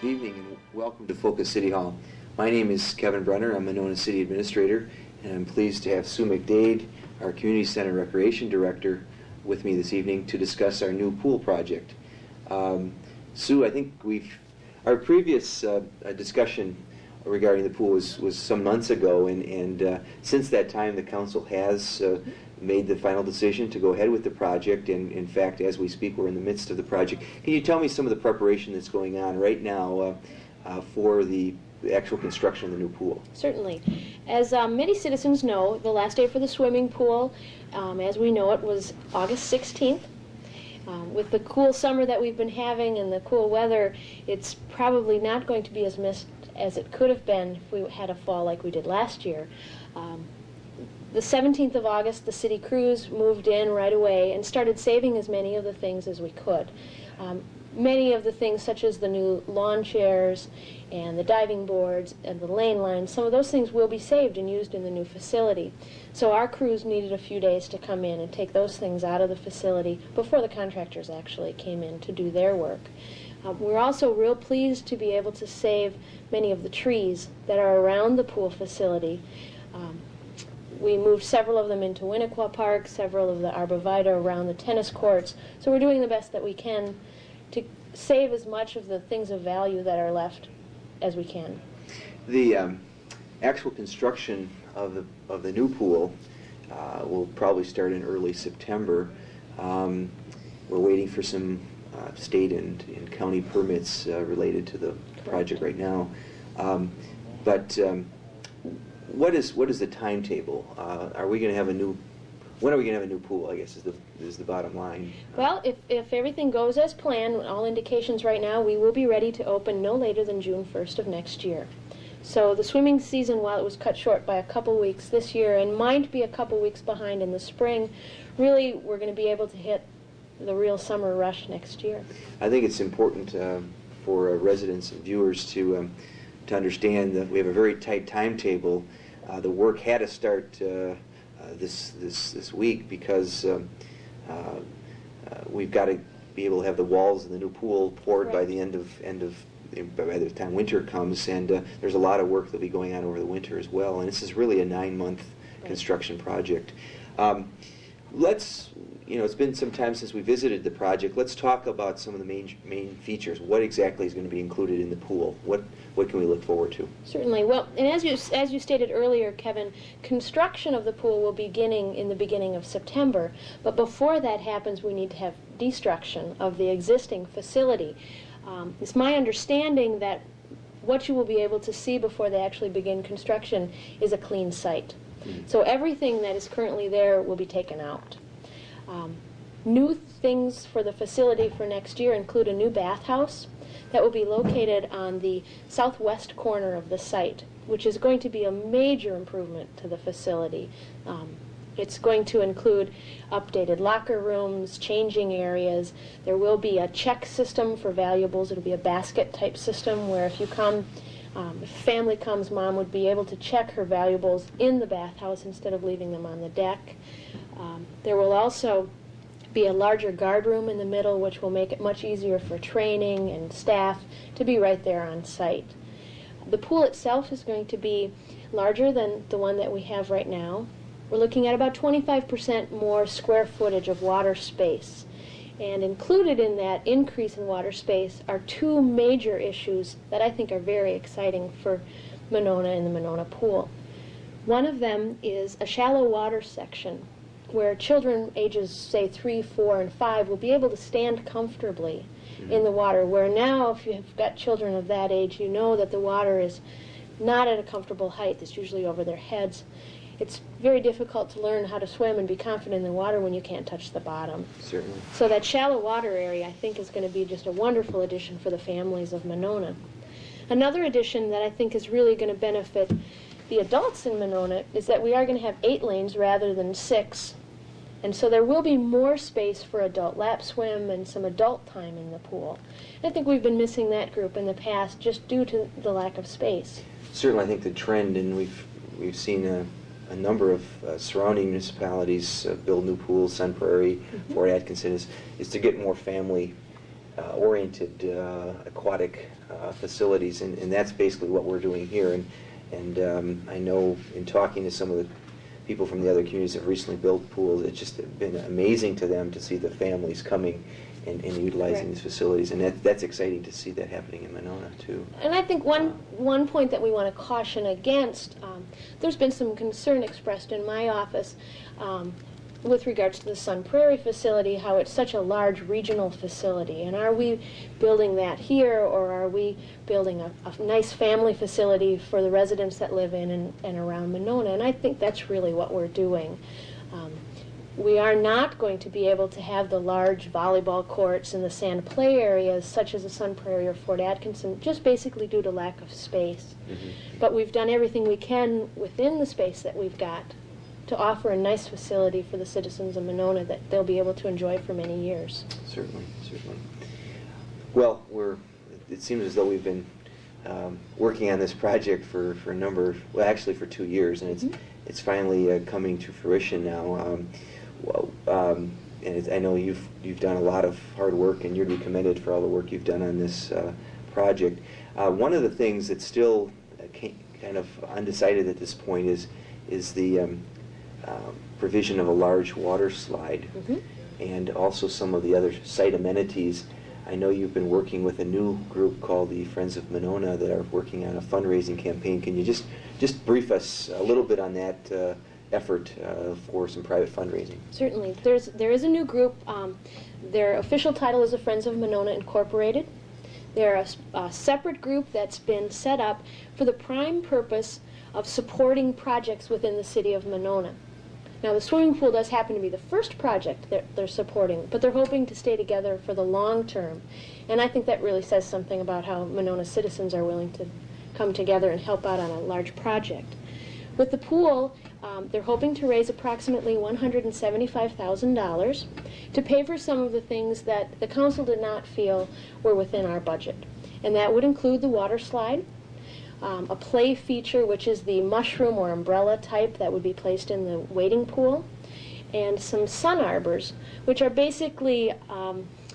Good evening and welcome to Focus City Hall. My name is Kevin Brenner. I'm Monona City Administrator, and I'm pleased to have Sue McDade, our Community Center Recreation Director, with me this evening to discuss our new pool project. Sue, I think our previous discussion regarding the pool was some months ago, and since that time the council has made the final decision to go ahead with the project, and in fact, as we speak, we're in the midst of the project. Can you tell me some of the preparation that's going on right now for the actual construction of the new pool? Certainly. As many citizens know, the last day for the swimming pool, as we know it, was August 16th. With the cool summer that we've been having and the cool weather, it's probably not going to be as missed as it could have been if we had a fall like we did last year. The 17th of August, the city crews moved in right away and started saving as many of the things as we could. Many of the things, such as the new lawn chairs and the diving boards and the lane lines, some of those things will be saved and used in the new facility. So our crews needed a few days to come in and take those things out of the facility before the contractors actually came in to do their work. We're also real pleased to be able to save many of the trees that are around the pool facility. We moved several of them into Winnequa Park, several of the arborvitae around the tennis courts. So we're doing the best that we can to save as much of the things of value that are left as we can. The actual construction of the new pool will probably start in early September. We're waiting for some state and county permits related to the project right now. What is the timetable? Are we going to have when are we going to have a new pool, I guess, is the bottom line? Well, if everything goes as planned, all indications right now, we will be ready to open no later than June 1st of next year. So the swimming season, while it was cut short by a couple weeks this year and might be a couple weeks behind in the spring, really we're going to be able to hit the real summer rush next year. I think it's important for residents and viewers to understand that we have a very tight timetable. The work had to start this week because we've got to be able to have the walls in the new pool poured by the by the time winter comes, and there's a lot of work that'll be going on over the winter as well. And this is really a 9-month construction project. It's been some time since we visited the project. Let's talk about some of the main features. What exactly is going to be included in the pool? What can we look forward to? Certainly. Well, and as you stated earlier, Kevin, construction of the pool will begin in the beginning of September. But before that happens, we need to have destruction of the existing facility. It's my understanding that what you will be able to see before they actually begin construction is a clean site. So everything that is currently there will be taken out. New things for the facility for next year include a new bathhouse that will be located on the southwest corner of the site, which is going to be a major improvement to the facility. It's going to include updated locker rooms, changing areas. There will be a check system for valuables. It'll be a basket-type system where if you come, if family comes, Mom would be able to check her valuables in the bathhouse instead of leaving them on the deck. There will also be a larger guard room in the middle, which will make it much easier for training and staff to be right there on site. The pool itself is going to be larger than the one that we have right now. We're looking at about 25% more square footage of water space. And included in that increase in water space are two major issues that I think are very exciting for Monona and the Monona pool. One of them is a shallow water section where children ages, say, 3, 4, and 5 will be able to stand comfortably in the water, where now if you've got children of that age, you know that the water is not at a comfortable height. It's usually over their heads. It's very difficult to learn how to swim and be confident in the water when you can't touch the bottom. Certainly. So that shallow water area, I think, is going to be just a wonderful addition for the families of Monona. Another addition that I think is really going to benefit the adults in Monona is that we are going to have 8 lanes rather than 6. And so there will be more space for adult lap swim and some adult time in the pool. And I think we've been missing that group in the past just due to the lack of space. Certainly, I think the trend, and we've seen a number of surrounding municipalities build new pools, Sun Prairie, Fort Atkinson, is to get more family oriented aquatic facilities, and that's basically what we're doing here. And I know in talking to some of the people from the other communities that have recently built pools, it's just been amazing to them to see the families coming and utilizing these facilities, and that's exciting to see that happening in Monona too. And I think one point that we want to caution against, there's been some concern expressed in my office with regards to the Sun Prairie facility, how it's such a large regional facility, and are we building that here, or are we building a nice family facility for the residents that live in and around Monona? And I think that's really what we're doing. We are not going to be able to have the large volleyball courts and the sand play areas such as the Sun Prairie or Fort Atkinson, just basically due to lack of space. But we've done everything we can within the space that we've got to offer a nice facility for the citizens of Monona that they'll be able to enjoy for many years. Certainly, certainly. Well, it seems as though we've been working on this project for a number, well, actually for 2 years, and it's finally coming to fruition now. And I know you've done a lot of hard work, and you're to be commended for all the work you've done on this project. One of the things that's still kind of undecided at this point is the provision of a large water slide, and also some of the other site amenities. I know you've been working with a new group called the Friends of Monona that are working on a fundraising campaign. Can you just brief us a little bit on that effort for some private fundraising? Certainly. There is a new group. Their official title is the Friends of Monona Incorporated. They're a separate group that's been set up for the prime purpose of supporting projects within the city of Monona. Now, the swimming pool does happen to be the first project they're supporting, but they're hoping to stay together for the long term. And I think that really says something about how Monona citizens are willing to come together and help out on a large project. With the pool, they're hoping to raise approximately $175,000 to pay for some of the things that the council did not feel were within our budget. And that would include the water slide, a play feature, which is the mushroom or umbrella type that would be placed in the wading pool, and some sun arbors, which are basically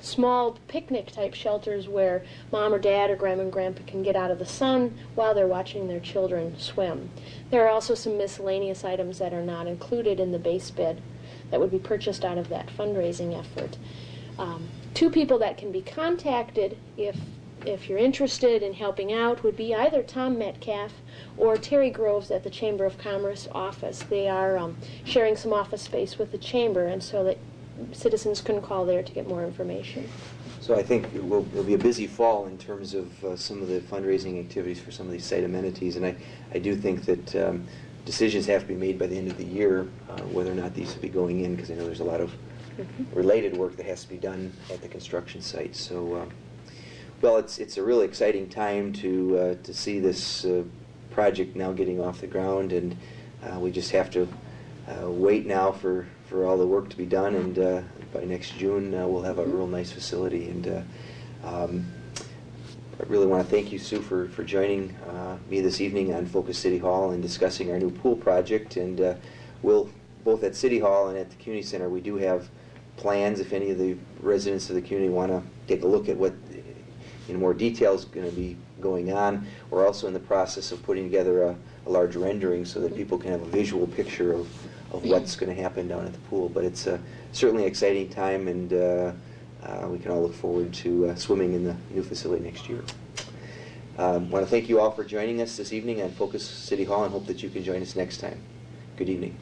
small picnic-type shelters where mom or dad or grandma and grandpa can get out of the sun while they're watching their children swim. There are also some miscellaneous items that are not included in the base bid that would be purchased out of that fundraising effort. Two people that can be contacted if you're interested in helping out would be either Tom Metcalf or Terry Groves at the Chamber of Commerce office. They are sharing some office space with the Chamber, and so that citizens can call there to get more information. So I think it'll be a busy fall in terms of some of the fundraising activities for some of these site amenities, and I do think that decisions have to be made by the end of the year whether or not these will be going in, because I know there's a lot of related work that has to be done at the construction site. So, well, it's a really exciting time to see this project now getting off the ground, and we just have to wait now for all the work to be done, and by next June we'll have a real nice facility. And I really want to thank you, Sue, for joining me this evening on Focus City Hall and discussing our new pool project. And we'll, both at City Hall and at the Community Center, we do have plans if any of the residents of the community want to take a look at what in more detail is going to be going on. We're also in the process of putting together a large rendering so that people can have a visual picture of what's going to happen down at the pool. But it's certainly an exciting time, and we can all look forward to swimming in the new facility next year. I want to thank you all for joining us this evening on Focus City Hall, and hope that you can join us next time. Good evening.